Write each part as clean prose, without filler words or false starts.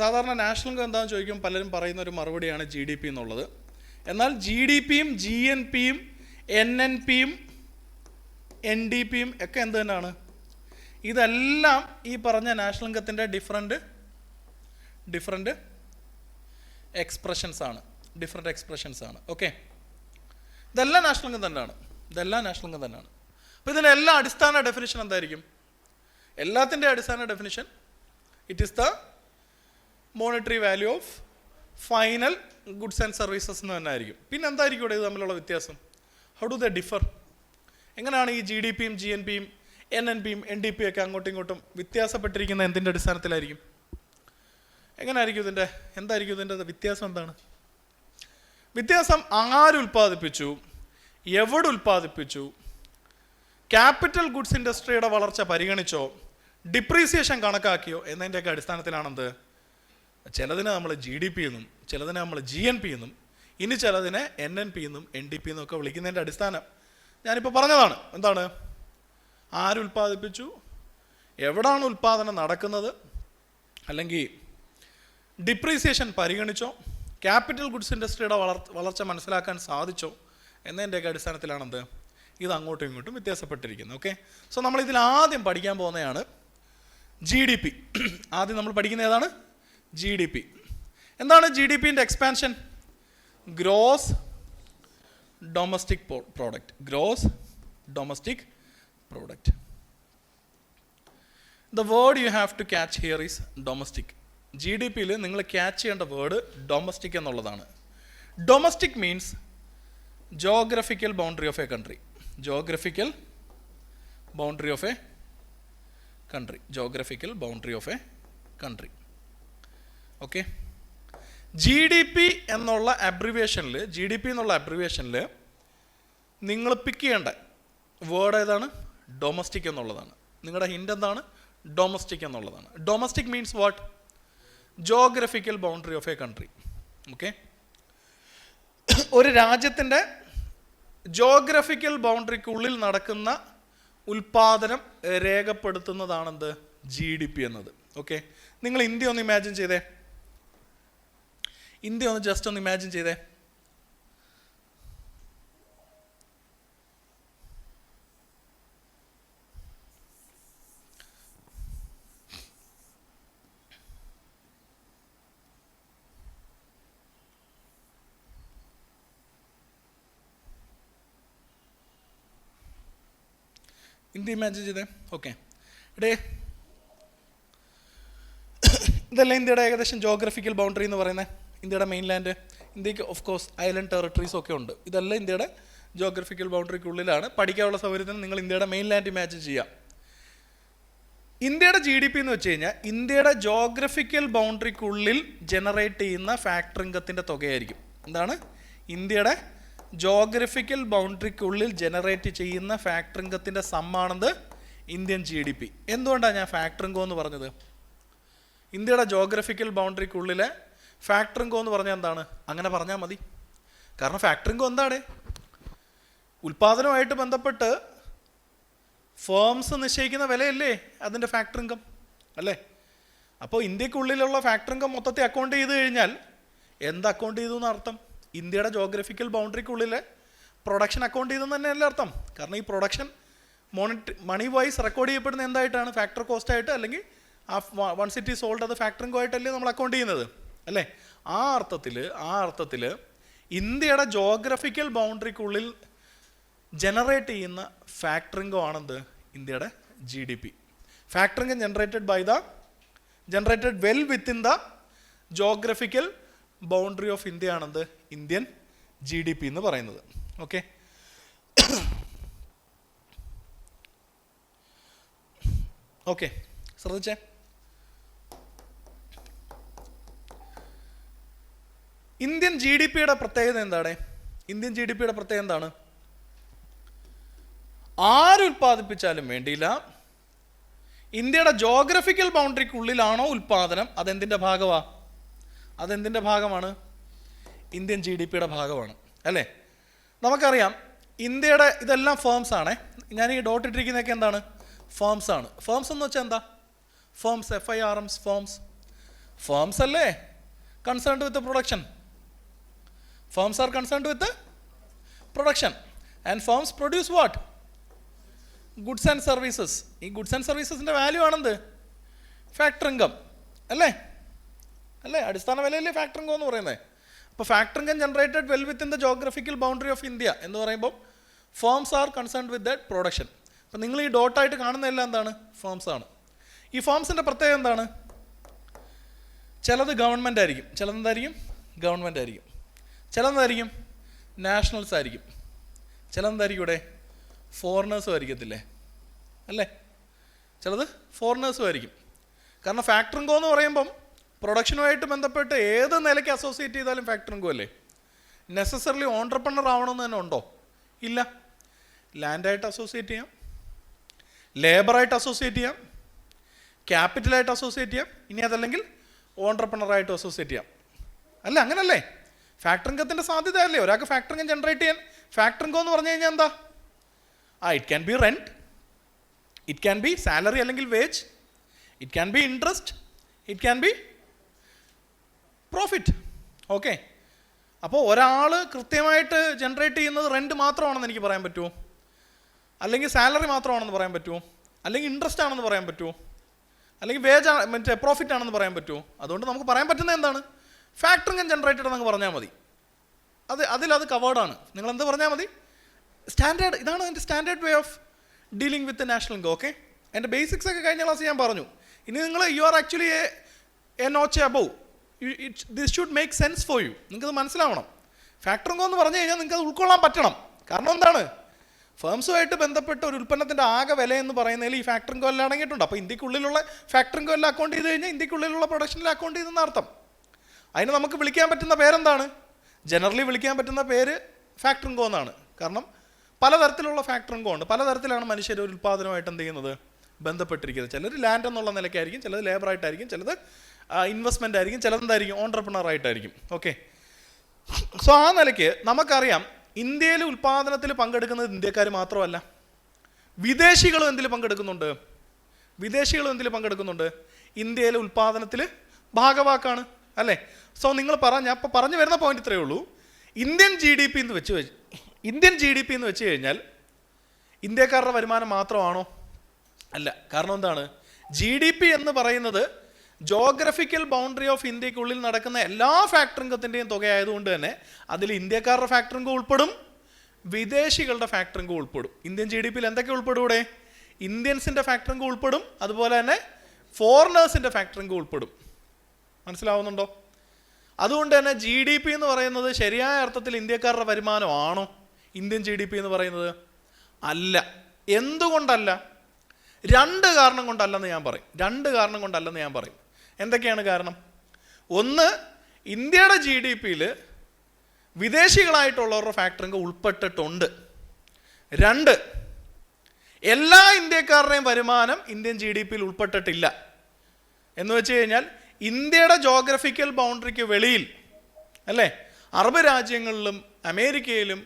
സാധാരണ national income എന്താണെന്ന് ചോദിക്കും, പലരും പറയുന്ന ഒരു മറുപടിയാണ് GDP എന്നുള്ളത്. എന്നാൽ GDPയും GNPയും NNPയും NDPയും ഒക്കെ എന്ത് തന്നെയാണ്? ഇതെല്ലാം ഈ പറഞ്ഞ നാഷണൽ ഇൻകത്തിൻ്റെ ഡിഫറെൻറ്റ് എക്സ്പ്രഷൻസ് ആണ്. ഓക്കെ, ഇതെല്ലാം നാഷണൽ ഇൻകം തന്നെയാണ്. അപ്പോൾ ഇതിലെല്ലാം അടിസ്ഥാന ഡെഫിനിഷൻ എന്തായിരിക്കും? എല്ലാത്തിൻ്റെ അടിസ്ഥാന definition it is the monetary value of final goods and services എന്ന് തന്നെ ആയിരിക്കും. പിന്നെ എന്തായിരിക്കും ഇവിടെ ഇത് തമ്മിലുള്ള വ്യത്യാസം? How do the differ? എങ്ങനെയാണ് ഈ GDPയും GNPയും NNPയും NDPയും ഒക്കെ അങ്ങോട്ടും ഇങ്ങോട്ടും വ്യത്യാസപ്പെട്ടിരിക്കുന്ന എന്തിൻ്റെ അടിസ്ഥാനത്തിലായിരിക്കും? എന്തായിരിക്കും ഇതിൻ്റെ വ്യത്യാസം? എന്താണ് വ്യത്യാസം? ആരുൽപ്പാദിപ്പിച്ചു, എവിടെ ഉൽപ്പാദിപ്പിച്ചു, ക്യാപിറ്റൽ ഗുഡ്സ് ഇൻഡസ്ട്രിയുടെ വളർച്ച പരിഗണിച്ചോ, ഡിപ്രീസിയേഷൻ കണക്കാക്കിയോ എന്നതിൻ്റെയൊക്കെ അടിസ്ഥാനത്തിലാണെന്ത്? ചിലതിനെ നമ്മൾ GDP എന്നും ചിലതിനെ നമ്മൾ GNP എന്നും ഇനി ചിലതിനെ NNP എന്നും NDP എന്നും ഒക്കെ വിളിക്കുന്നതിൻ്റെ അടിസ്ഥാനം ഞാനിപ്പോൾ പറഞ്ഞതാണ്. എന്താണ്? ആരുൽപ്പാദിപ്പിച്ചു, എവിടാണ് ഉൽപ്പാദനം നടക്കുന്നത്, അല്ലെങ്കിൽ ഡിപ്രീസിയേഷൻ പരിഗണിച്ചോ, ക്യാപിറ്റൽ ഗുഡ്സ് ഇൻഡസ്ട്രിയുടെ വളർച്ച മനസ്സിലാക്കാൻ സാധിച്ചോ എന്നതിൻ്റെയൊക്കെ അടിസ്ഥാനത്തിലാണെന്ത്? ഇത് അങ്ങോട്ടും ഇങ്ങോട്ടും വ്യത്യാസപ്പെട്ടിരിക്കുന്നത്. ഓക്കെ, സോ നമ്മൾ ഇതിൽ ആദ്യം പഠിക്കാൻ പോകുന്നതാണ് GDP. ആദ്യം നമ്മൾ പഠിക്കുന്ന ഏതാണ്? GDP. എന്താണ് GDPൻ്റെ എക്സ്പാൻഷൻ? Gross domestic product. The word you have to catch here is domestic. GDPയിൽ നിങ്ങൾ ക്യാച്ച് ചെയ്യേണ്ട വേർഡ് ഡൊമസ്റ്റിക് എന്നുള്ളതാണ്. Domestic means geographical boundary of a country. Okay, GDP എന്നുള്ള അബ്രിവേഷനിൽ നിങ്ങൾ പിക്ക് ചെയ്യേണ്ട വേർഡ് ഏതാണ്? ഡൊമസ്റ്റിക് എന്നുള്ളതാണ്. നിങ്ങളുടെ ഹിൻ്റ് എന്താണ്? ഡൊമസ്റ്റിക് എന്നുള്ളതാണ്. Domestic means what? Geographical boundary of a country. Okay, ഒരു രാജ്യത്തിൻ്റെ ജോഗ്രഫിക്കൽ ബൗണ്ടറിക്കുള്ളിൽ നടക്കുന്ന ഉൽപ്പാദനം രേഖപ്പെടുത്തുന്നതാണെന്ത്? GDP എന്നത്. ഓക്കെ, നിങ്ങൾ ഇന്ത്യ ഒന്ന് ഇമാജിൻ ചെയ്തേ. ജസ്റ്റ് ഒന്ന് ഇമാജിൻ ചെയ്തേ. ഓക്കെ, ഇതല്ല ഇന്ത്യയുടെ ഏകദേശം ജോഗ്രഫിക്കൽ ബൗണ്ടറി എന്ന് പറയുന്നത്. ഇന്ത്യയുടെ മെയിൻലാൻഡ്, ഇന്ത്യക്ക് ഓഫ് കോഴ്സ് ഐലൻഡ് ടെറിട്ടറീസ് ഒക്കെ ഉണ്ട്. ഇതെല്ലാം ഇന്ത്യയുടെ ജോഗ്രഫിക്കൽ ബൗണ്ടറിക്കുള്ളിലാണ്. പഠിക്കാനുള്ള സൗകര്യത്തിന് നിങ്ങൾ ഇന്ത്യയുടെ മെയിൻലാൻഡ് ഇമാജിൻ ചെയ്യാം. ഇന്ത്യയുടെ GDP എന്ന് വെച്ച് കഴിഞ്ഞാൽ ഇന്ത്യയുടെ ജോഗ്രഫിക്കൽ ബൗണ്ടറിക്കുള്ളിൽ ജനറേറ്റ് ചെയ്യുന്ന ഫാക്ടർ ഇൻകത്തിൻ്റെ തുകയായിരിക്കും. എന്താണ്? ഇന്ത്യയുടെ ജോഗ്രഫിക്കൽ ബൗണ്ടറിക്കുള്ളിൽ ജനറേറ്റ് ചെയ്യുന്ന ഫാക്ടർ ഇൻകത്തിൻ്റെ സമ്മാണത് ഇന്ത്യൻ GDP. എന്തുകൊണ്ടാണ് ഞാൻ ഫാക്ടർ ഇൻകം എന്ന് പറഞ്ഞത്? ഇന്ത്യയുടെ ജോഗ്രഫിക്കൽ ബൗണ്ടറിക്കുള്ളിലെ ഫാക്ടർ ഇൻകം എന്ന് പറഞ്ഞാൽ എന്താണ്? അങ്ങനെ പറഞ്ഞാൽ മതി. കാരണം ഫാക്ടർ ഇൻകം എന്താണ്? ഉൽപ്പാദനവുമായിട്ട് ബന്ധപ്പെട്ട് ഫേംസ് നിശ്ചയിക്കുന്ന വിലയല്ലേ അതിൻ്റെ ഫാക്ടർ ഇൻകം അല്ലേ? അപ്പോൾ ഇന്ത്യക്കുള്ളിലുള്ള ഫാക്ടർ ഇൻകം മൊത്തത്തിൽ അക്കൗണ്ട് ചെയ്ത് കഴിഞ്ഞാൽ എന്ത് അക്കൗണ്ട് ചെയ്തു എന്നർത്ഥം? ഇന്ത്യയുടെ ജോഗ്രഫിക്കൽ ബൗണ്ടറിക്കുള്ളിലെ പ്രൊഡക്ഷൻ അക്കൗണ്ട് ചെയ്തെന്ന് തന്നെയല്ലേ അർത്ഥം. കാരണം ഈ പ്രൊഡക്ഷൻ മണി വൈസ് റെക്കോർഡ് ചെയ്യപ്പെടുന്ന എന്തായിട്ടാണ്? ഫാക്ടർ കോസ്റ്റ് ആയിട്ട്, അല്ലെങ്കിൽ വൺസ് ഇറ്റ് ഈസ് സോൾഡ് അത് ഫാക്ടർ ഇൻകം ആയിട്ടല്ലേ നമ്മൾ അക്കൗണ്ട് ചെയ്യുന്നത് അല്ലേ? ആ അർത്ഥത്തിൽ ഇന്ത്യയുടെ ജോഗ്രഫിക്കൽ ബൗണ്ടറിക്കുള്ളിൽ ജനറേറ്റ് ചെയ്യുന്ന ഫാക്ടർ ഇൻകം ആണെന്ത്? ഇന്ത്യയുടെ GDP. Factor income generated well within the geographical boundary of India ആണെന്ത്? ഇന്ത്യൻ GDP എന്ന് പറയുന്നത്. ഓക്കെ, ശ്രദ്ധിച്ചേ. ഇന്ത്യൻ GDPയുടെ പ്രത്യേകത എന്താണ്? ആരുൽപ്പാദിപ്പിച്ചാലും വേണ്ടിയില്ല, ഇന്ത്യയുടെ ജോഗ്രഫിക്കൽ ബൗണ്ടറിക്കുള്ളിലാണോ ഉൽപ്പാദനം, അതെന്തിൻ്റെ ഭാഗമാണ്? ഇന്ത്യൻ GDPയുടെ ഭാഗമാണ് അല്ലേ? നമുക്കറിയാം ഇന്ത്യയുടെ ഇതെല്ലാം ഫേംസ് ആണ്. ഞാൻ ഈ ഡോട്ട് ഇട്ടിരിക്കുന്നതൊക്കെ എന്താണ്? ഫേംസ് ആണ്. ഫേംസ് എന്ന് വെച്ചാൽ എന്താ? Firms, FIRMs, firms. ഫേംസ് അല്ലേ concerned with production. Firms are concerned with production and firms produce what? Goods and services. ഈ goods and സർവീസസിൻ്റെ value ആണെന്ത്? Factor income അല്ലേ? അല്ലേ, അടിസ്ഥാന വിലയല്ലേ ഫാക്ടർ ഇൻകം എന്ന് പറയുന്നത്. അപ്പോൾ factor income generated well within the geographical boundary of India എന്ന് പറയുമ്പോൾ firms are concerned with that production. അപ്പം നിങ്ങൾ ഈ ഡോട്ടായിട്ട് കാണുന്നതെല്ലാം എന്താണ്? ഫേംസ് ആണ്. ഈ ഫേംസിൻ്റെ പ്രത്യേകത എന്താണ്? ചിലത് ഗവൺമെൻറ് ആയിരിക്കും, ചിലതെന്തായിരിക്കും? ഗവൺമെൻറ് ആയിരിക്കും. ചിലതെന്തായിരിക്കും? നാഷണൽസ് ആയിരിക്കും. ചിലതെന്തായിരിക്കും ഇവിടെ? ഫോറിനേഴ്സും ആയിരിക്കത്തില്ലേ? അല്ലേ, ചിലത് ഫോറിനേഴ്സും ആയിരിക്കും. കാരണം ഫാക്ടർ ഇൻകം എന്ന് പറയുമ്പം പ്രൊഡക്ഷനുമായിട്ട് ബന്ധപ്പെട്ട് ഏത് നിലയ്ക്ക് അസോസിയേറ്റ് ചെയ്താലും ഫാക്ടർ ഇൻകം അല്ലേ. നെസസറിലി ഓൺട്രപ്രണർ ആവണമെന്ന് തന്നെ ഉണ്ടോ? ഇല്ല. ലാൻഡായിട്ട് അസോസിയേറ്റ് ചെയ്യാം, ലേബറായിട്ട് അസോസിയേറ്റ് ചെയ്യാം, ക്യാപിറ്റലായിട്ട് അസോസിയേറ്റ് ചെയ്യാം, ഇനി അതല്ലെങ്കിൽ ഓൺട്രപ്രണറായിട്ട് അസോസിയേറ്റ് ചെയ്യാം. അല്ല, അങ്ങനല്ലേ? ഫാക്ടർ ഇൻകത്തിൻ്റെ സാധ്യത അല്ലേ ഒരാൾക്ക് ഫാക്ടർ ഇൻകം ജനറേറ്റ് ചെയ്യാൻ. ഫാക്ടർ ഇൻകം എന്ന് പറഞ്ഞു കഴിഞ്ഞാൽ എന്താ? It can be rent, it can be salary അല്ലെങ്കിൽ wage, it can be interest, it can be profit. Okay, അപ്പോൾ ഒരാൾ കൃത്യമായിട്ട് ജനറേറ്റ് ചെയ്യുന്നത് റെൻറ്റ് മാത്രമാണെന്ന് എനിക്ക് പറയാൻ പറ്റുമോ? അല്ലെങ്കിൽ സാലറി മാത്രമാണെന്ന് പറയാൻ പറ്റുമോ? അല്ലെങ്കിൽ ഇൻട്രസ്റ്റ് ആണെന്ന് പറയാൻ പറ്റുമോ? അല്ലെങ്കിൽ വേജ് മറ്റേ പ്രോഫിറ്റ് ആണെന്ന് പറയാൻ പറ്റുമോ? അതുകൊണ്ട് നമുക്ക് പറയാൻ പറ്റുന്നത് എന്താണ്? ഫാക്ടർ ഇൻകം ജനറേറ്റഡ് എന്നങ്ങ് പറഞ്ഞാൽ മതി. അതിലത് കവേർഡാണ്. നിങ്ങൾ എന്ത് പറഞ്ഞാൽ മതി? സ്റ്റാൻഡേർഡ്. ഇതാണ് എൻ്റെ standard way of dealing with national income. Okay, എൻ്റെ ബേസിക്സ് ഒക്കെ കഴിഞ്ഞ ക്ലാസ് ഞാൻ പറഞ്ഞു. ഇനി നിങ്ങൾ you are actually A notch above. This should make sense for you. നിങ്ങൾക്കത് മനസ്സിലാവണം. ഫാക്ടർ ഇൻകം എന്ന് പറഞ്ഞു കഴിഞ്ഞാൽ നിങ്ങൾക്ക് അത് ഉൾക്കൊള്ളാൻ പറ്റണം. കാരണം എന്താണ്? ഫേംസുമായിട്ട് ബന്ധപ്പെട്ട ഒരു ഉൽപ്പന്നത്തിൻ്റെ ആകെ വില എന്ന് പറയുന്നതിൽ ഈ ഫാക്ടർ ഇൻകം എല്ലാം അടങ്ങിയിട്ടുണ്ട്. അപ്പോൾ ഇന്ത്യക്കുള്ളിലുള്ള ഫാക്ടർ ഇൻകം എല്ലാം അക്കൗണ്ട് ചെയ്ത് കഴിഞ്ഞാൽ ഇന്ത്യക്കുള്ളിലുള്ള പ്രൊഡക്ഷനിൽ അക്കൗണ്ട് ചെയ്തെന്ന് അർത്ഥം. അതിന് നമുക്ക് വിളിക്കാൻ പറ്റുന്ന പേരെന്താണ്? ജനറലി വിളിക്കാൻ പറ്റുന്ന പേര് ഫാക്ടർ ഇൻകം എന്നാണ്. കാരണം പലതരത്തിലുള്ള ഫാക്ടർ ഇൻകം ഉണ്ട്. പലതരത്തിലാണ് മനുഷ്യർ ഒരു ഉൽപ്പാദനമായിട്ട് എന്ത് ചെയ്യുന്നത്? ബന്ധപ്പെട്ടിരിക്കുന്നത്. ചിലർ ലാൻഡ് എന്നുള്ള നിലയ്ക്കായിരിക്കും, ചിലത് ലേബറായിട്ടായിരിക്കും, ചിലത് ഇൻവെസ്റ്റ്മെൻ്റ് ആയിരിക്കും, ചിലതെന്തായിരിക്കും? ഓൺട്രപ്രണറായിട്ടായിരിക്കും. ഓക്കെ, സോ ആ നിലയ്ക്ക് നമുക്കറിയാം ഇന്ത്യയിൽ ഉൽപ്പാദനത്തിൽ പങ്കെടുക്കുന്നത് ഇന്ത്യക്കാർ മാത്രമല്ല, വിദേശികളും എന്തിൽ പങ്കെടുക്കുന്നുണ്ട്? ഇന്ത്യയിലെ ഉൽപ്പാദനത്തിൽ ഭാഗവാക്കാണ് അല്ലേ? സോ നിങ്ങൾ ഞാൻ ഇപ്പോൾ പറഞ്ഞു വരുന്ന പോയിന്റ് ഇത്രയേ ഉള്ളൂ. ഇന്ത്യൻ ജി ഡി പി എന്ന് വെച്ച് കഴിഞ്ഞാൽ ഇന്ത്യക്കാരുടെ വരുമാനം മാത്രമാണോ? അല്ല. കാരണം എന്താണ്? ജി ഡി പി എന്ന് പറയുന്നത് ജോഗ്രഫിക്കൽ ബൗണ്ടറി ഓഫ് ഇന്ത്യക്കുള്ളിൽ നടക്കുന്ന എല്ലാ ഫാക്ടർ ഇൻകത്തിൻ്റെയും തുകയായതുകൊണ്ട് തന്നെ അതിൽ ഇന്ത്യക്കാരുടെ ഫാക്ടർ ഇൻകം ഉൾപ്പെടും, വിദേശികളുടെ ഫാക്ടർ ഇൻകം ഉൾപ്പെടും. ഇന്ത്യൻ ജി ഡി പിയിൽ എന്തൊക്കെ ഉൾപ്പെടും? ഇവിടെ ഇന്ത്യൻസിൻ്റെ ഫാക്ടർ ഇൻകം ഉൾപ്പെടും, അതുപോലെ തന്നെ ഫോറിനേഴ്സിൻ്റെ ഫാക്ടർ ഇൻകം ഉൾപ്പെടും. മനസ്സിലാവുന്നുണ്ടോ? അതുകൊണ്ട് തന്നെ ജി ഡി പി എന്ന് പറയുന്നത് ശരിയായ അർത്ഥത്തിൽ ഇന്ത്യക്കാരുടെ വരുമാനമാണോ ഇന്ത്യൻ ജി ഡി പി എന്ന് പറയുന്നത്? അല്ല. എന്തുകൊണ്ടല്ല? രണ്ട് കാരണം കൊണ്ടല്ലെന്ന് ഞാൻ പറയും. എന്തൊക്കെയാണ് കാരണം? ഒന്ന്, ഇന്ത്യയുടെ ജി ഡി പിയിൽ വിദേശികളായിട്ടുള്ളവരുടെ ഫാക്ടർ ഇൻകം ഉൾപ്പെട്ടിട്ടുണ്ട്. രണ്ട്, എല്ലാ ഇന്ത്യക്കാരുടെയും വരുമാനം ഇന്ത്യൻ ജി ഡി പിയിൽ ഉൾപ്പെട്ടിട്ടില്ല. എന്ന് വെച്ച് കഴിഞ്ഞാൽ ഇന്ത്യയുടെ ജോഗ്രഫിക്കൽ ബൗണ്ടറിക്ക് വെളിയിൽ അല്ലേ, അറബ് രാജ്യങ്ങളിലും അമേരിക്കയിലും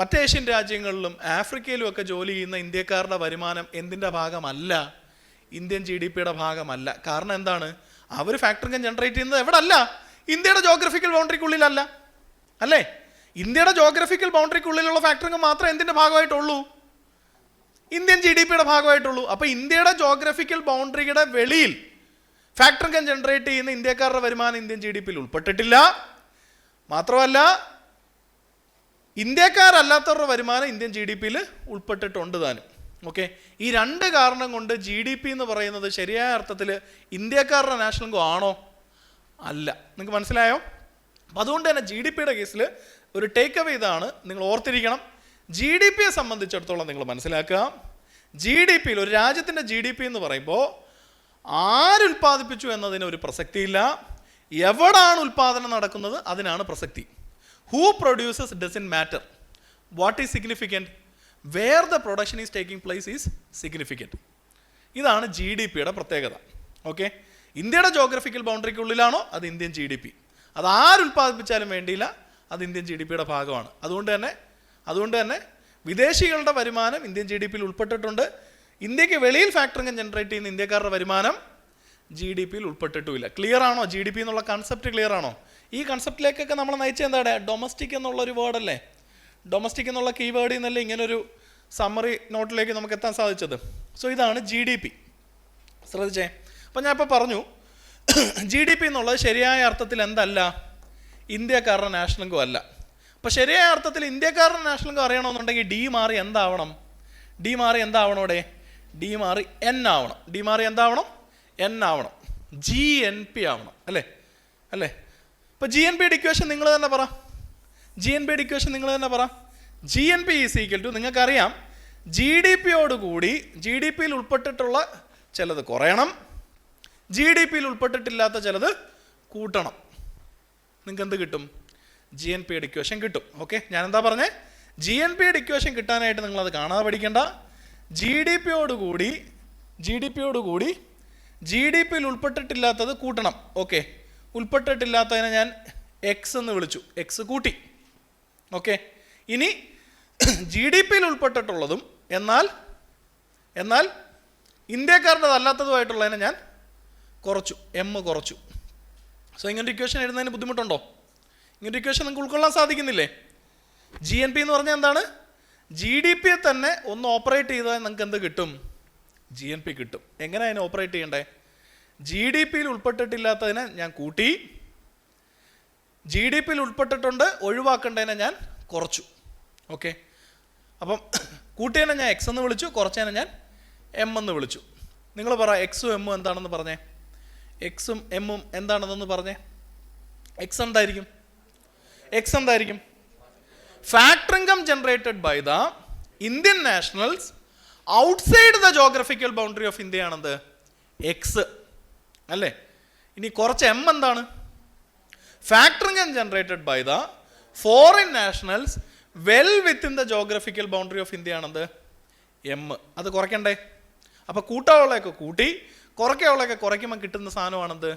മറ്റേഷ്യൻ രാജ്യങ്ങളിലും ആഫ്രിക്കയിലും ഒക്കെ ജോലി ചെയ്യുന്ന ഇന്ത്യക്കാരുടെ വരുമാനം എന്തിൻ്റെ ഭാഗമല്ല? ഇന്ത്യൻ ജി ഡി പിയുടെ ഭാഗമല്ല. കാരണം എന്താണ്? അവർ ഫാക്ടർ ഇൻകം ജനറേറ്റ് ചെയ്യുന്നത് എവിടെ അല്ല? ഇന്ത്യയുടെ ജോഗ്രഫിക്കൽ ബൗണ്ടറിക്കുള്ളിലല്ല അല്ലേ? ഇന്ത്യയുടെ ജോഗ്രഫിക്കൽ ബൗണ്ടറിക്കുള്ളിലുള്ള ഫാക്ടർ ഇൻകം മാത്രമേ എന്തിൻ്റെ ഭാഗമായിട്ടുള്ളൂ? ഇന്ത്യൻ ജി ഡി പിയുടെ ഭാഗമായിട്ടുള്ളൂ. അപ്പോൾ ഇന്ത്യയുടെ ജോഗ്രഫിക്കൽ ബൗണ്ടറിയുടെ വെളിയിൽ ഫാക്ടർ ഇൻകം ജനറേറ്റ് ചെയ്യുന്ന ഇന്ത്യക്കാരുടെ വരുമാനം ഇന്ത്യൻ ജി ഡി പിയിൽ ഉൾപ്പെട്ടിട്ടില്ല. മാത്രമല്ല ഇന്ത്യക്കാരല്ലാത്തവരുടെ വരുമാനം ഇന്ത്യൻ ജി ഡി പിയിൽ ഉൾപ്പെട്ടിട്ടുണ്ട് താനും. ഓക്കെ, ഈ രണ്ട് കാരണം കൊണ്ട് ജി ഡി പി എന്ന് പറയുന്നത് ശരിയായ അർത്ഥത്തിൽ ഇന്ത്യക്കാരുടെ നാഷണൽ ഇൻകം ആണോ? അല്ല. നിങ്ങൾക്ക് മനസ്സിലായോ? അപ്പം അതുകൊണ്ട് തന്നെ ജി ഡി പിയുടെ കേസിൽ ഒരു ടേക്ക് അവേ ഇതാണ്, നിങ്ങൾ ഓർത്തിരിക്കണം. ജി ഡി പിയെ സംബന്ധിച്ചിടത്തോളം നിങ്ങൾ മനസ്സിലാക്കുക, ജി ഡി പിയിൽ ഒരു രാജ്യത്തിൻ്റെ ജി ഡി പി എന്ന് പറയുമ്പോൾ ആരുൽപ്പാദിപ്പിച്ചു എന്നതിന് ഒരു പ്രസക്തിയില്ല, എവിടാണ് ഉൽപ്പാദനം നടക്കുന്നത് അതിനാണ് പ്രസക്തി. Who produces doesn't matter. What is significant? Where the production is taking place is significant. ഇതാണ് ജി ഡി പിയുടെ പ്രത്യേകത. ഓക്കെ, ഇന്ത്യയുടെ ജോഗ്രഫിക്കൽ ബൗണ്ടറിക്കുള്ളിലാണോ അത് ഇന്ത്യൻ ജി ഡി പി, അത് ആരുൽപ്പാദിപ്പിച്ചാലും വേണ്ടിയില്ല, അത് ഇന്ത്യൻ ജി ഡി പിയുടെ ഭാഗമാണ്. അതുകൊണ്ട് തന്നെ വിദേശികളുടെ വരുമാനം ഇന്ത്യൻ ജി ഡി പിയിൽ ഉൾപ്പെട്ടിട്ടുണ്ട്. ഇന്ത്യക്ക് വെളിയിൽ ഫാക്ടർ ഇൻകം ജനറേറ്റ് ചെയ്യുന്ന ഇന്ത്യക്കാരുടെ വരുമാനം GDP യിൽ ഉൾപ്പെട്ടിട്ടുമില്ല. ക്ലിയർ ആണോ? GDP എന്നുള്ള കൺസെപ്റ്റ് ക്ലിയർ ആണോ? ഈ കൺസെപ്റ്റിലേക്കൊക്കെ നമ്മൾ നയിച്ച എന്താണ്? ഡൊമസ്റ്റിക് എന്നുള്ളൊരു വേർഡല്ലേ? ഡൊമസ്റ്റിക് എന്നുള്ള കീവേഡിൽ നിന്നല്ലേ ഇങ്ങനൊരു സമ്മറി നോട്ടിലേക്ക് നമുക്ക് എത്താൻ സാധിച്ചത്. സോ ഇതാണ് GDP. ശ്രദ്ധിച്ചേ. അപ്പം ഞാൻ ഇപ്പോൾ പറഞ്ഞു GDP എന്നുള്ളത് ശരിയായ അർത്ഥത്തിൽ എന്തല്ല? ഇന്ത്യക്കാരുടെ നാഷണൽ ഇൻകം അല്ല. അപ്പോൾ ശരിയായ അർത്ഥത്തിൽ ഇന്ത്യക്കാരുടെ നാഷണൽ ഇൻകം അറിയണമെന്നുണ്ടെങ്കിൽ ഡി മാറി എന്താവണം? ഡി മാറി എന്താവണോടെ? ഡി മാറി എൻ ആവണം. ഡി മാറി എന്താവണം? എൻ ആവണം. GNP ആവണം. അല്ലേ? അല്ലേ? ഇപ്പോൾ GNP ഇക്വേഷൻ നിങ്ങൾ തന്നെ പറ. GNP ഇക്വേഷൻ നിങ്ങൾ തന്നെ പറ. GNP ഈസ് ഈക്വൽ ടു, നിങ്ങൾക്കറിയാം GDPയോടുകൂടി GDP യിൽ ഉൾപ്പെട്ടിട്ടുള്ള ചിലത് കുറയണം, GDP യിൽ ഉൾപ്പെട്ടിട്ടില്ലാത്ത ചിലത് കൂട്ടണം. നിങ്ങൾക്ക് എന്ത് കിട്ടും? GNP ഇക്വേഷൻ കിട്ടും. ഓക്കെ, ഞാനെന്താ പറഞ്ഞേ? GNP ഇക്വേഷൻ കിട്ടാനായിട്ട് നിങ്ങളത് കാണാതെ പഠിക്കേണ്ട. GDPയോടുകൂടി GDP യിൽ ഉൾപ്പെട്ടിട്ടില്ലാത്തത് കൂട്ടണം. ഓക്കെ, ഉൾപ്പെട്ടിട്ടില്ലാത്തതിനെ ഞാൻ എക്സ് എന്ന് വിളിച്ചു, എക്സ് കൂട്ടി. ഓക്കെ, ഇനി GDP യിൽ ഉൾപ്പെട്ടിട്ടുള്ളതും എന്നാൽ ഇന്ത്യക്കാരുടേതല്ലാത്തതുമായിട്ടുള്ളതിനെ ഞാൻ കുറച്ചു, എം കുറച്ചു. സോ ഇങ്ങനൊരു ഇക്വേഷൻ എഴുതുന്നതിന് ബുദ്ധിമുട്ടുണ്ടോ? ഇങ്ങനൊരു ഇക്വേഷൻ നിങ്ങൾക്ക് ഉൾക്കൊള്ളാൻ സാധിക്കുന്നില്ലേ? GNP എന്ന് പറഞ്ഞാൽ എന്താണ്? GDP തന്നെ ഒന്ന് ഓപ്പറേറ്റ് ചെയ്താൽ നിങ്ങൾക്ക് എന്ത് കിട്ടും? GNP കിട്ടും. എങ്ങനെ അതിനെ ഓപ്പറേറ്റ് ചെയ്യണ്ടേ? GDP യിൽ ഉൾപ്പെട്ടിട്ടില്ലാത്തതിനെ ഞാൻ കൂട്ടി, GDP യിൽ ഉൾപ്പെട്ടിട്ടുണ്ട് ഒഴിവാക്കേണ്ടതിനെ ഞാൻ കുറച്ചു. ഓക്കെ, അപ്പം കൂട്ടിയതിനെ ഞാൻ എക്സ് എന്ന് വിളിച്ചു, കുറച്ചതിനെ ഞാൻ എം എന്ന് വിളിച്ചു. നിങ്ങൾ പറ, എക്സും എമ്മും എന്താണെന്ന് പറഞ്ഞേ. എക്സും എമ്മും എന്താണെന്നൊന്ന് പറഞ്ഞേ. എക്സ് എന്തായിരിക്കും? എക്സ് എന്തായിരിക്കും? Factor income generated by the Indian nationals outside the geographical boundary of India ആണെന്ത്? എക്സ് അല്ലേ? ഇനി കുറച്ച് എം എന്താണ്? Factor income generated by the foreign nationals well within the geographical boundary of India ആണെന്ത്? M. അത് കുറയ്ക്കണ്ടേ? അപ്പോൾ കൂട്ടാവുള്ളതൊക്കെ കൂട്ടി, കുറയ്ക്കാവുള്ളതൊക്കെ കുറയ്ക്കുമ്പോൾ കിട്ടുന്ന സാധനമാണെന്ത്?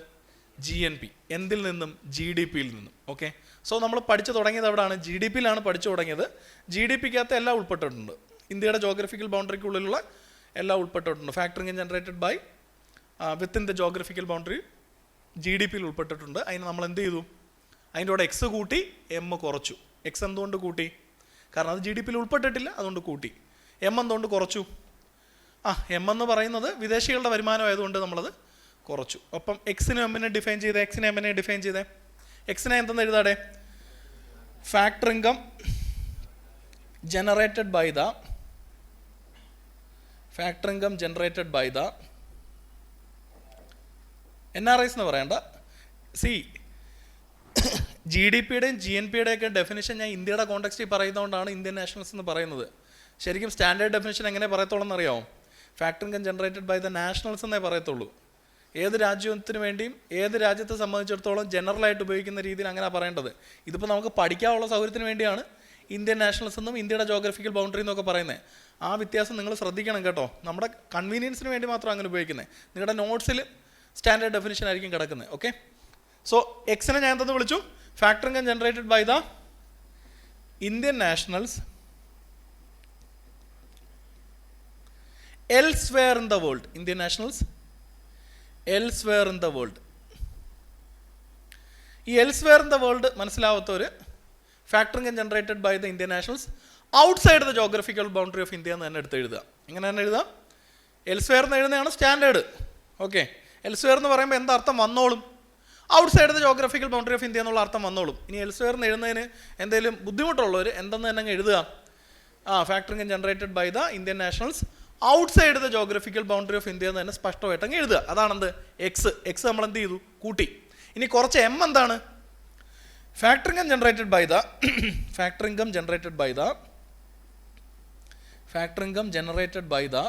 GNP. എന്തിൽ നിന്നും? GDP യിൽ നിന്നും. ഓക്കെ, സോ നമ്മൾ പഠിച്ചു തുടങ്ങിയത് എവിടെയാണ്? GDP യിലാണ് പഠിച്ചു തുടങ്ങിയത്. GDPക്കകത്ത് എല്ലാം ഉൾപ്പെട്ടിട്ടുണ്ട്. ഇന്ത്യയുടെ ജോഗ്രഫിക്കൽ ബൗണ്ടറിക്കുള്ളിലുള്ള എല്ലാം ഉൾപ്പെട്ടിട്ടുണ്ട്. Factor income generated by within the geographical boundary GDP യിൽ ഉൾപ്പെട്ടിട്ടുണ്ട്. അതിന് നമ്മൾ എന്ത് ചെയ്തു? അതിൻ്റെ കൂടെ എക്സ് കൂട്ടി, എം കുറച്ചു. എക്സ് എന്തുകൊണ്ട് കൂട്ടി? കാരണം അത് GDP യിൽ ഉൾപ്പെട്ടിട്ടില്ല, അതുകൊണ്ട് കൂട്ടി. എം എന്തുകൊണ്ട് കുറച്ചു? എം എന്ന് പറയുന്നത് വിദേശികളുടെ വരുമാനം ആയതുകൊണ്ട് നമ്മളത് കുറച്ചു. അപ്പം എക്സിനും എമ്മിനെ ഡിഫൈൻ ചെയ്തേ. എക്സിനെ എമ്മിനെ ഡിഫൈൻ ചെയ്തേ. എക്സിനെ എന്തെന്ന് എഴുതാടെ? Factor income generated by the NRIs എന്ന് പറയണ്ട. GDPയുടെയും GNPയുടെയൊക്കെ ഡെഫിനിഷൻ ഞാൻ ഇന്ത്യയുടെ കോണ്ടെക്സ്റ്റിൽ പറയുന്നതുകൊണ്ടാണ് ഇന്ത്യൻ നാഷണൽസ് എന്ന് പറയുന്നത്. ശരിക്കും സ്റ്റാൻഡേർഡ് ഡെഫിനിഷൻ എങ്ങനെ പറയത്തുള്ളൂ എന്നറിയാമോ? Factor income generated by the nationals എന്നേ പറയത്തുള്ളൂ. ഏത് രാജ്യത്തിന് വേണ്ടിയും ഏത് രാജ്യത്തെ സംബന്ധിച്ചിടത്തോളം ജനറലായിട്ട് ഉപയോഗിക്കുന്ന രീതിയിൽ അങ്ങനെ പറയേണ്ടത്. ഇതിപ്പോൾ നമുക്ക് പഠിക്കാനുള്ള സൗകര്യത്തിന് വേണ്ടിയാണ് ഇന്ത്യൻ നാഷണൽസ് എന്നും ഇന്ത്യയുടെ ജോഗ്രഫിക്കൽ ബൗണ്ടറി എന്നൊക്കെ പറയുന്നത്. ആ വ്യത്യാസം നിങ്ങൾ ശ്രദ്ധിക്കണം കേട്ടോ. നമ്മുടെ കൺവീനിയൻസിന് വേണ്ടി മാത്രം അങ്ങനെ ഉപയോഗിക്കുന്നത്. നിങ്ങളുടെ നോട്ട്സിൽ സ്റ്റാൻഡേർഡ് ഡെഫിനിഷൻ ആയിരിക്കും കിടക്കുന്നത്. ഓക്കെ, സോ എക്സിനെ ഞാൻ എന്തെന്ന് വിളിച്ചു? Factor income generated by the Indian nationals elsewhere in the world. Indian nationals elsewhere in the world. ഈ elsewhere in the world മനസ്സിലാവാത്തവർ factor income generated by the Indian nationals outside the geographical boundary of India എന്ന് തന്നെ എടുത്ത് എഴുതുക. എങ്ങനെ തന്നെ എഴുതാം? elsewhere എന്ന് എഴുതുന്നതാണ് സ്റ്റാൻഡേർഡ്. ഓക്കെ, elsewhere എന്ന് പറയുമ്പോൾ എന്താ അർത്ഥം വന്നോളും? Outside the geographical boundary of India എന്നുള്ള അർത്ഥം വന്നോളും. ഇനി elsewhere എന്ന് എഴുതുന്നതിന് എന്തെങ്കിലും ബുദ്ധിമുട്ടുള്ളവർ എന്തെന്ന് തന്നെ അങ്ങ് എഴുതുക. Factor income generated by the Indian nationals outside the geographical boundary of India എന്ന് തന്നെ സ്പഷ്ടമായിട്ട് അങ്ങ് എഴുതുക. അതാണെന്ത്? എക്സ്. എക്സ് നമ്മൾ എന്ത് ചെയ്തു? കൂട്ടി. ഇനി കുറച്ച് എം എന്താണ്? Factor income generated by the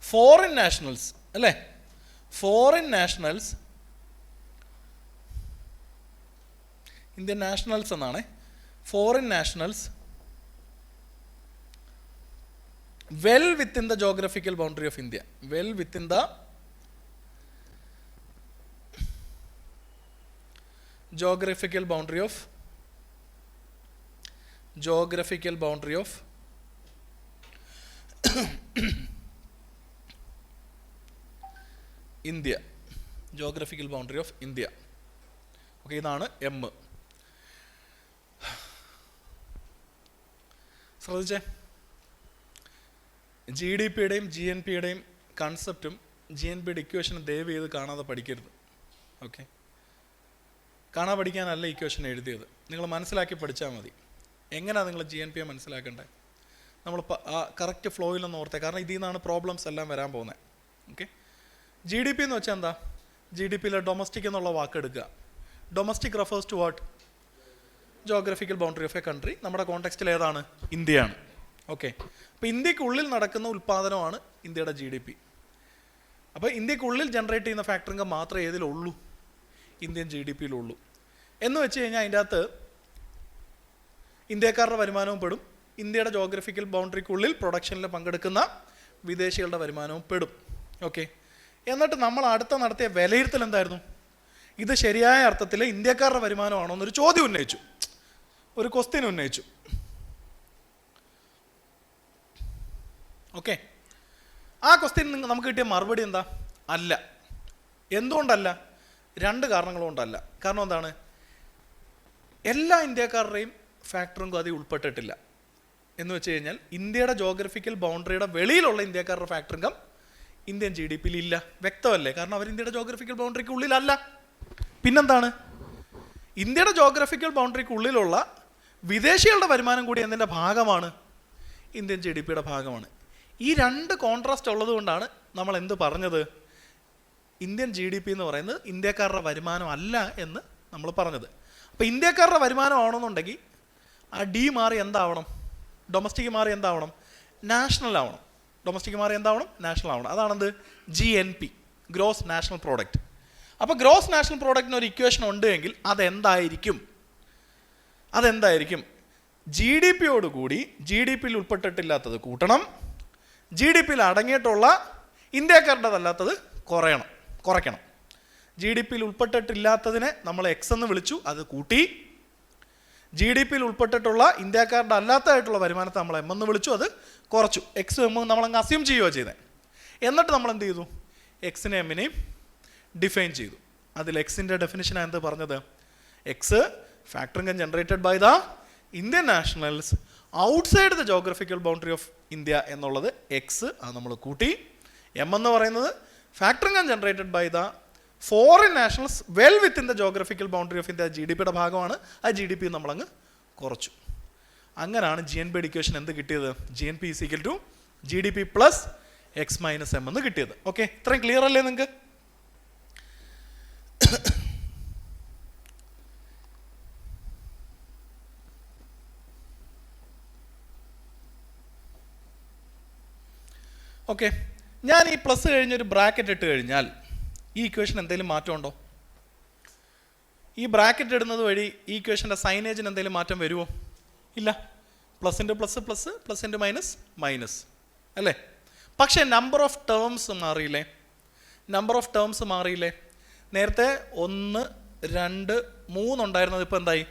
foreign nationals അല്ലേ? ഫോറിൻ നാഷണൽസ്, ഇന്ത്യൻ നാഷണൽസ് എന്നാണ്. Foreign nationals well within the geographical boundary of India. Well within the geographical boundary of India, geographical boundary of India. Okay, ഇതാണ് M. ശ്രദ്ധിച്ചേ, G D പിയുടെയും G N പിയുടെയും കൺസെപ്റ്റും G N പിയുടെ ഇക്വേഷനും ദയവ് ചെയ്ത് കാണാതെ പഠിക്കരുത്. ഓക്കെ, കാണാൻ പഠിക്കാനല്ല ഇക്വേഷൻ എഴുതിയത്, നിങ്ങൾ മനസ്സിലാക്കി പഠിച്ചാൽ മതി. എങ്ങനെയാണ് നിങ്ങൾ ജി എൻ പിയെ മനസ്സിലാക്കേണ്ടത്? നമ്മൾ ആ കറക്റ്റ് ഫ്ലോയിലൊന്ന് ഓർത്തേ, കാരണം ഇതിൽ നിന്നാണ് പ്രോബ്ലംസ് എല്ലാം വരാൻ പോകുന്നത്. ഓക്കെ, ജി ഡി പി എന്ന് വെച്ചാൽ എന്താ? ജി ഡി പിയിലെ ഡൊമസ്റ്റിക് എന്നുള്ള വാക്ക് എടുക്കുക. Domestic refers to what? Geographical boundary of a country. നമ്മുടെ കോണ്ടെക്സ്റ്റിൽ ഏതാണ്? ഇന്ത്യയാണ്. ഓക്കെ, അപ്പോൾ ഇന്ത്യക്കുള്ളിൽ നടക്കുന്ന ഉൽപ്പാദനമാണ് ഇന്ത്യയുടെ ജി ഡി പി. അപ്പോൾ ഇന്ത്യക്കുള്ളിൽ ജനറേറ്റ് ചെയ്യുന്ന ഫാക്ടർ ഇൻകം മാത്രമേ ഏതിലുള്ളൂ? ഇന്ത്യൻ ജി ഡി പിയിലുള്ളൂ. എന്ന് വെച്ച് കഴിഞ്ഞാൽ അതിൻ്റെ അകത്ത് ഇന്ത്യക്കാരുടെ വരുമാനവും പെടും, ഇന്ത്യയുടെ ജോഗ്രഫിക്കൽ ബൗണ്ടറിക്കുള്ളിൽ പ്രൊഡക്ഷനിൽ പങ്കെടുക്കുന്ന വിദേശികളുടെ വരുമാനവും പെടും. ഓക്കെ, എന്നിട്ട് നമ്മൾ അടുത്ത നടത്തിയ വിലയിരുത്തൽ എന്തായിരുന്നു? ഇത് ശരിയായ അർത്ഥത്തിൽ ഇന്ത്യക്കാരുടെ വരുമാനമാണോ എന്നൊരു ചോദ്യം ഉന്നയിച്ചു, ഒരു ക്വസ്റ്റ്യൻ ഉന്നയിച്ചു. ഓക്കെ, ആ ക്വസ്റ്റ്യൻ നമുക്ക് കിട്ടിയ മറുപടി എന്താ? അല്ല. എന്തുകൊണ്ടല്ല? രണ്ട് കാരണങ്ങൾ കൊണ്ടല്ല. കാരണം എന്താണ്? എല്ലാ ഇന്ത്യക്കാരുടെയും ഫാക്ടർ ഇൻകം അതിൽ ഉൾപ്പെട്ടിട്ടില്ല. എന്ന് വെച്ച് കഴിഞ്ഞാൽ ഇന്ത്യയുടെ ജോഗ്രഫിക്കൽ ബൗണ്ടറിയുടെ വെളിയിലുള്ള ഇന്ത്യക്കാരുടെ factor income Indian G D പിയിൽ ഇല്ല. വ്യക്തമല്ലേ? കാരണം അവർ ഇന്ത്യയുടെ ജോഗ്രഫിക്കൽ ബൗണ്ടറിക്ക് ഉള്ളിലല്ല. പിന്നെന്താണ്? ഇന്ത്യയുടെ ജോഗ്രഫിക്കൽ ബൗണ്ടറിക്ക് ഉള്ളിലുള്ള വിദേശികളുടെ വരുമാനം കൂടി എന്തിൻ്റെ ഭാഗമാണ്? ഇന്ത്യൻ ജി ഡി പിയുടെ ഭാഗമാണ്. ഈ രണ്ട് കോൺട്രാസ്റ്റ് ഉള്ളത് കൊണ്ടാണ് നമ്മൾ എന്ത് പറഞ്ഞത്? ഇന്ത്യൻ ജി ഡി പി എന്ന് പറയുന്നത് ഇന്ത്യക്കാരുടെ വരുമാനം അല്ല എന്ന് നമ്മൾ പറഞ്ഞത്. അപ്പോൾ ഇന്ത്യക്കാരുടെ വരുമാനം ആവണമെന്നുണ്ടെങ്കിൽ ആ ഡി മാറി എന്താവണം? ഡൊമസ്റ്റിക് മാറി എന്താവണം? നാഷണൽ ആവണം. ഡൊമസ്റ്റിക് മാറി എന്താവണം? നാഷണൽ ആവണം. അതാണെന്ത്? G N P, gross national product. അപ്പോൾ ഗ്രോസ് നാഷണൽ പ്രോഡക്റ്റിന് ഒരു ഇക്വേഷൻ ഉണ്ട് എങ്കിൽ അതെന്തായിരിക്കും? ജി ഡി പിയോടുകൂടി ജി ഡി പിയിൽ ഉൾപ്പെട്ടിട്ടില്ലാത്തത് കൂട്ടണം, ജി ഡി പിയിൽ അടങ്ങിയിട്ടുള്ള ഇന്ത്യക്കാരുടേതല്ലാത്തത് കുറയ്ക്കണം. ജി ഡി പിയിൽ ഉൾപ്പെട്ടിട്ടില്ലാത്തതിനെ നമ്മൾ എക്സ് എന്ന് വിളിച്ചു, അത് കൂട്ടി. ജി ഡി പിയിൽ ഉൾപ്പെട്ടിട്ടുള്ള ഇന്ത്യക്കാരുടെ അല്ലാത്തതായിട്ടുള്ള വരുമാനത്തെ നമ്മൾ എം എന്ന് വിളിച്ചു, അത് കുറച്ചു. എക്സ് എം നമ്മളങ്ങ് അസ്യൂം ചെയ്യുകയോ ചെയ്തത്. എന്നിട്ട് നമ്മൾ എന്ത് ചെയ്തു? എക്സിനെ എമ്മിനെയും ഡിഫൈൻ ചെയ്തു. അതിൽ എക്സിൻ്റെ ഡെഫിനിഷനാണ് എന്ത് പറഞ്ഞത്? X factor income generated by the Indian nationals outside the geographical boundary of India എന്നുള്ളത് എക്സ്, അത് നമ്മൾ കൂട്ടി. എം എന്ന് പറയുന്നത് factor income generated by the foreign nationals well within the geographical boundary of India, G D പിയുടെ ഭാഗമാണ്. ആ G D P നമ്മളങ്ങ് കുറച്ചു. അങ്ങനെയാണ് ജി എൻ പി ഇക്വേഷൻ എന്ത് കിട്ടിയത്? G N P is equal to G D P plus X minus M എന്ന് കിട്ടിയത്. ഓക്കെ, ഇത്രയും ക്ലിയർ അല്ലേ നിങ്ങൾക്ക്? ഓക്കെ, ഞാൻ ഈ പ്ലസ് കഴിഞ്ഞൊരു ബ്രാക്കറ്റ് ഇട്ട് കഴിഞ്ഞാൽ ഈ ഇക്വേഷൻ എന്തെങ്കിലും മാറ്റമുണ്ടോ? ഈ ബ്രാക്കറ്റ് ഇടുന്നത് വഴി ഈ ഇക്വേഷൻ്റെ സൈനേജിന് എന്തെങ്കിലും മാറ്റം വരുമോ? ഇല്ല. പ്ലസിൻ്റെ പ്ലസ് പ്ലസ്, പ്ലസിൻ്റെ മൈനസ് മൈനസ് അല്ലേ? പക്ഷേ നമ്പർ ഓഫ് ടേംസ് മാറിയില്ലേ? നേരത്തെ 1, 2, 3 ഉണ്ടായിരുന്നത് ഇപ്പോൾ എന്തായി?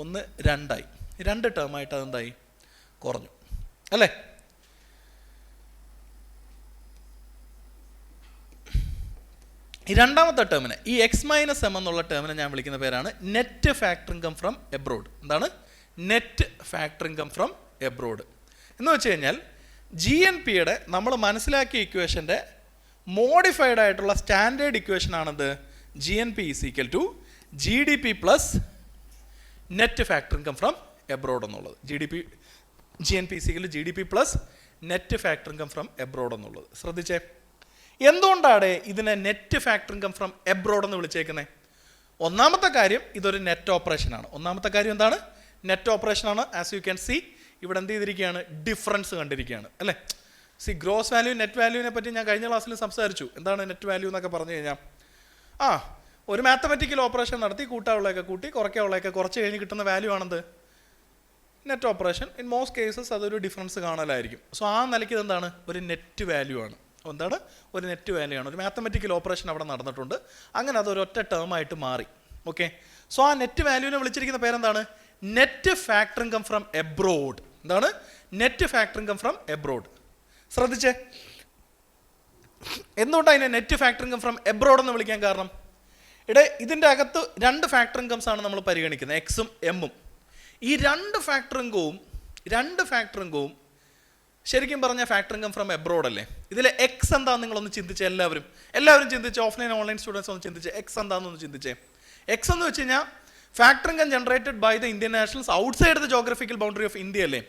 1, 2 ആയി. 2 ടേമായിട്ട് അതെന്തായി? കുറഞ്ഞു അല്ലേ? ഈ രണ്ടാമത്തെ ടേമിനെ, ഈ എക്സ് മൈനസ് എം എന്നുള്ള ടേമിനെ ഞാൻ വിളിക്കുന്ന പേരാണ് net factor income from abroad. എന്താണ് net factor income from abroad എന്ന് വെച്ച് കഴിഞ്ഞാൽ ജി എൻ പിയുടെ നമ്മൾ മനസ്സിലാക്കിയ ഇക്വേഷൻ്റെ മോഡിഫൈഡ് ആയിട്ടുള്ള സ്റ്റാൻഡേർഡ് ഇക്വേഷൻ ആണെന്ത്? G N P is equal to G D P plus net factor income from abroad എന്നുള്ളത്. G N P is equal to G D P plus net factor income from abroad എന്നുള്ളത്. ശ്രദ്ധിച്ചേ, എന്തുകൊണ്ടാണ് ഇതിനെ net factor income from abroad എന്ന് വിളിച്ചേക്കുന്നത്? ഒന്നാമത്തെ കാര്യം, ഇതൊരു net ഓപ്പറേഷനാണ്. ഒന്നാമത്തെ കാര്യം എന്താണ്? നെറ്റ് ഓപ്പറേഷനാണ്. ആസ് യു ക്യാൻ സി ഇവിടെ എന്ത് ചെയ്തിരിക്കുകയാണ്? ഡിഫറൻസ് കണ്ടിരിക്കുകയാണ് അല്ലേ? ഗ്രോസ് വാല്യൂ നെറ്റ് വാല്യൂവിനെ പറ്റി ഞാൻ കഴിഞ്ഞ ക്ലാസ്സിൽ സംസാരിച്ചു. എന്താണ് നെറ്റ് വാല്യൂ എന്നൊക്കെ പറഞ്ഞു കഴിഞ്ഞാൽ, ഒരു മാത്തമെറ്റിക്കൽ ഓപ്പറേഷൻ നടത്തി കൂട്ടാവുള്ളതൊക്കെ കൂട്ടി കുറയ്ക്കാവുള്ളതൊക്കെ കുറച്ച് കഴിഞ്ഞ് കിട്ടുന്ന വാല്യൂ ആണെന്ത്? Net operation. In most cases അതൊരു ഡിഫറൻസ് കാണലായിരിക്കും. സോ ആ നിലയ്ക്ക് ഇതെന്താണ്? ഒരു നെറ്റ് വാല്യൂ ആണ്. എന്താണ്? ഒരു നെറ്റ് വാല്യൂ ആണ്. ഒരു മാത്തമെറ്റിക്കൽ ഓപ്പറേഷൻ അവിടെ നടന്നിട്ടുണ്ട്. അങ്ങനെ അത് ഒരൊറ്റ ടേമായിട്ട് മാറി. ഓക്കെ, സോ ആ നെറ്റ് വാല്യൂവിനെ വിളിച്ചിരിക്കുന്ന പേരെന്താണ്? Net factor income from abroad. എന്താണ്? Net factor income from abroad. ശ്രദ്ധിച്ചേ, എന്തുകൊണ്ടാണ് അതിനെ net factor income from abroad എന്ന് വിളിക്കാൻ കാരണം? ഇതിൻ്റെ അകത്ത് 2 ഫാക്ടർ ഇൻകംസ് ആണ് നമ്മൾ പരിഗണിക്കുന്നത്, എക്സും എമ്മും. ഈ 2 ഫാക്ടർ ഇൻകവും ശരിക്കും പറഞ്ഞ ഫാക്ടർ ഇൻകം ഫ്രം എബ്രോഡ് അല്ലേ? ഇതിലെ എക്സ് എന്താണെന്ന് നിങ്ങളൊന്ന് ചിന്തിച്ചേ, എല്ലാവരും ചിന്തിച്ച്, ഓഫ്ലൈൻ ഓൺലൈൻ സ്റ്റുഡൻസ് ഒന്ന് ചിന്തിച്ച് എക്സ് എന്താണെന്നൊന്ന് ചിന്തിച്ചേ. എക്സ് എന്ന് വെച്ച് കഴിഞ്ഞാൽ factor income generated by the Indian nationals outside the geographical boundary of India അല്ലേ?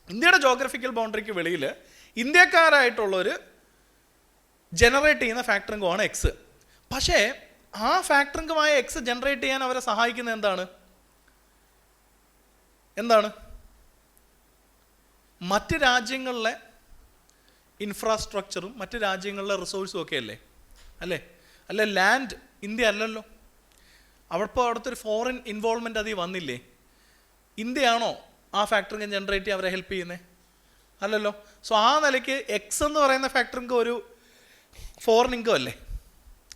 ഇന്ത്യയുടെ ജോഗ്രഫിക്കൽ ബൗണ്ടറിക്ക് വെളിയിൽ ഇന്ത്യക്കാരായിട്ടുള്ളവർ ജനറേറ്റ് ചെയ്യുന്ന ഫാക്ടർ ഇൻകമാണ് എക്സ്. പക്ഷേ ആ ഫാക്ടർ ഇൻകമായ എക്സ് ജനറേറ്റ് ചെയ്യാൻ അവരെ സഹായിക്കുന്നത് എന്താണ്? മറ്റ് രാജ്യങ്ങളിലെ ഇൻഫ്രാസ്ട്രക്ചറും മറ്റ് രാജ്യങ്ങളിലെ റിസോഴ്സും ഒക്കെ അല്ലേ? ലാൻഡ് ഇന്ത്യ അല്ലല്ലോ. അവിടുത്തെ ഒരു ഫോറിൻ ഇൻവോൾവ്മെൻ്റ് അതിൽ വന്നില്ലേ? ഇന്ത്യയാണോ ആ ഫാക്ടർ ഇൻകം ജനറേറ്റ് ചെയ്യാൻ അവരെ ഹെൽപ്പ് ചെയ്യുന്നത്? അല്ലല്ലോ. സോ ആ നിലയ്ക്ക് എക്സ് എന്ന് പറയുന്ന ഫാക്ടർ ഇൻകം ഒരു ഫോറിൻ ഇൻകം അല്ലേ?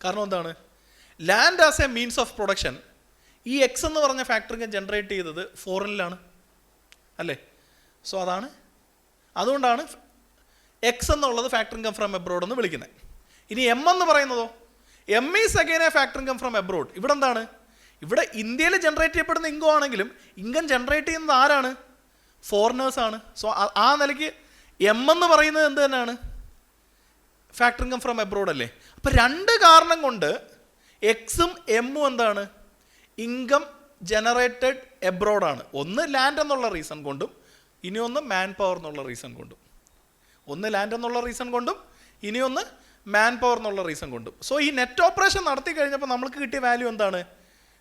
കാരണം എന്താണ്? Land as A means of production ഈ എക്സ് എന്ന് പറഞ്ഞ ഫാക്ടർ ഇൻകം ജനറേറ്റ് ചെയ്തത് ഫോറിനിലാണ് അല്ലേ? സോ അതുകൊണ്ടാണ് എക്സ് എന്നുള്ളത് ഫാക്ടർ ഇൻകം ഫ്രം എബ്രോഡ് എന്ന് വിളിക്കുന്നത്. ഇനി എം എന്ന് പറയുന്നതോ? M is again a factor income from abroad. ഇവിടെ ഇന്ത്യയിൽ ജനറേറ്റ് ചെയ്യപ്പെടുന്ന ഇൻകം ആണെങ്കിലും ഇൻകം ജനറേറ്റ് ചെയ്യുന്നത് ആരാണ്? ഫോറിനേഴ്സാണ്. സോ ആ നിലയ്ക്ക് എം എന്ന് പറയുന്നത് എന്ത് തന്നെയാണ്? ഫാക്ടർ ഇൻകം ഫ്രം എബ്രോഡ് അല്ലേ? അപ്പം 2 കാരണം കൊണ്ട് എക്സും എമ്മും എന്താണ്? ഇൻകം ജനറേറ്റഡ് എബ്രോഡാണ്. ഒന്ന് ലാൻഡ് എന്നുള്ള റീസൺ കൊണ്ടും ഇനിയൊന്ന് മാൻ പവർ എന്നുള്ള റീസൺ കൊണ്ടും. ഇനിയൊന്ന് മാൻ പവർ എന്നുള്ള റീസൺ കൊണ്ടും. സോ ഈ നെറ്റ് ഓപ്പറേഷൻ നടത്തി കഴിഞ്ഞപ്പോൾ നമ്മൾക്ക് കിട്ടിയ വാല്യൂ എന്താണ്?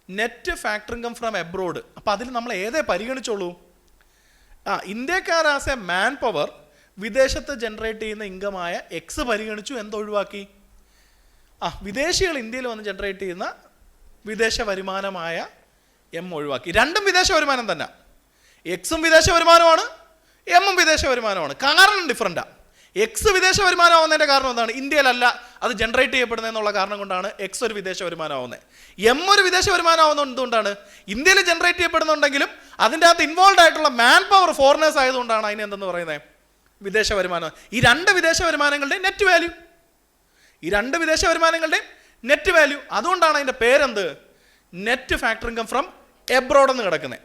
Net factor income from abroad. അപ്പോൾ അതിൽ നമ്മൾ ഏതേ പരിഗണിച്ചോളൂ? ഇന്ത്യക്കാരാസ് എ മാൻ പവർ വിദേശത്ത് ജനറേറ്റ് ചെയ്യുന്ന ഇൻകമായ എക്സ് പരിഗണിച്ചു. എന്തൊഴിവാക്കി? വിദേശികൾ ഇന്ത്യയിൽ വന്ന് ജനറേറ്റ് ചെയ്യുന്ന വിദേശ വരുമാനമായ എം ഒഴിവാക്കി. രണ്ടും വിദേശ വരുമാനം തന്നെ. എക്സും വിദേശ വരുമാനമാണ്, എമ്മും വിദേശ വരുമാനമാണ്. കാരണം ഡിഫറൻറ്റാണ്. എക്സ് വിദേശ വരുമാനമാവുന്നതിൻ്റെ കാരണം എന്താണ്? ഇന്ത്യയിലല്ല അത് ജനറേറ്റ് ചെയ്യപ്പെടുന്നതെന്നുള്ള കാരണം കൊണ്ടാണ് എക്സ് ഒരു വിദേശ വരുമാനമാവുന്നത്. എം ഒരു വിദേശ വരുമാനമാവുന്നത് എന്തുകൊണ്ടാണ്? ഇന്ത്യയിൽ ജനറേറ്റ് ചെയ്യപ്പെടുന്നുണ്ടെങ്കിലും അതിൻ്റെ അകത്ത് ഇൻവോൾവ് ആയിട്ടുള്ള മാൻ പവർ ഫോറിനേഴ്സ് ആയതുകൊണ്ടാണ് അതിന് എന്തെന്ന് പറയുന്നത്? വിദേശ വരുമാനം. ഈ 2 വിദേശ വരുമാനങ്ങളുടെ നെറ്റ് വാല്യൂ, അതുകൊണ്ടാണ് അതിൻ്റെ പേരെന്ത്? Net factor income from abroad എന്ന് കിടക്കുന്നത്.